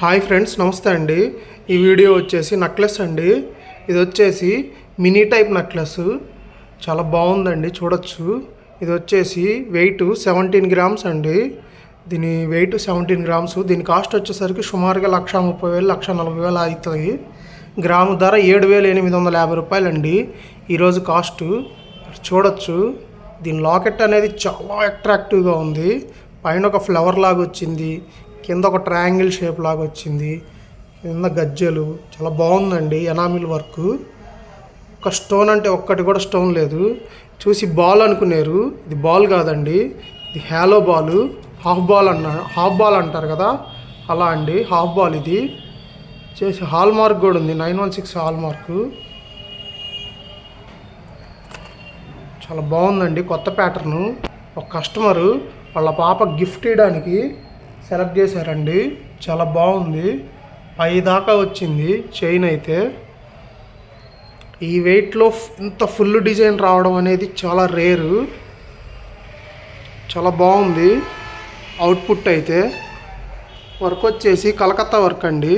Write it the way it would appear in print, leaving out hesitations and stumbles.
Hi friends, నమస్తే అండి. ఈ వీడియో వచ్చేసి నెక్లెస్ అండి. ఇది వచ్చేసి మినీ టైప్ నెక్లెస్, చాలా బాగుందండి, చూడొచ్చు. ఇది వచ్చేసి వెయిట్ 17 గ్రామ్స్ అండి. దీని వెయిట్ 17 గ్రామ్స్. దీని కాస్ట్ వచ్చేసరికి సుమారుగా 1,30,000 1,40,000 అవుతుంది. గ్రాము ధర 7,850 రూపాయలు అండి ఈరోజు కాస్ట్. చూడొచ్చు, దీని లాకెట్ అనేది చాలా అట్రాక్టివ్గా ఉంది. పైన ఒక ఫ్లవర్ లాగా వచ్చింది, కింద ఒక ట్రయాంగిల్ షేప్ లాగా వచ్చింది, కింద గజ్జెలు, చాలా బాగుందండి. Enamel work. ఒక స్టోన్ అంటే ఒక్కటి కూడా స్టోన్ లేదు. చూసి బాల్ అనుకున్నారు, ఇది బాల్ కాదండి, ఇది హ్యాలో బాల్. హాఫ్ బాల్ అంటారు కదా, అలా అండి, హాఫ్ బాల్. ఇది చేసి హాల్ మార్క్ కూడా ఉంది, 916 హాల్ మార్కు. చాలా బాగుందండి, కొత్త ప్యాటర్ను. ఒక కస్టమరు వాళ్ళ పాప గిఫ్ట్ ఇవ్వడానికి సెలెక్ట్ చేశారండి. చాలా బాగుంది, పై దాకా వచ్చింది చైన్ అయితే. ఈ వెయిట్లో ఇంత ఫుల్ డిజైన్ రావడం అనేది చాలా రేరు. చాలా బాగుంది అవుట్పుట్ అయితే. వర్క్ వచ్చేసి కలకత్తా వర్క్ అండి.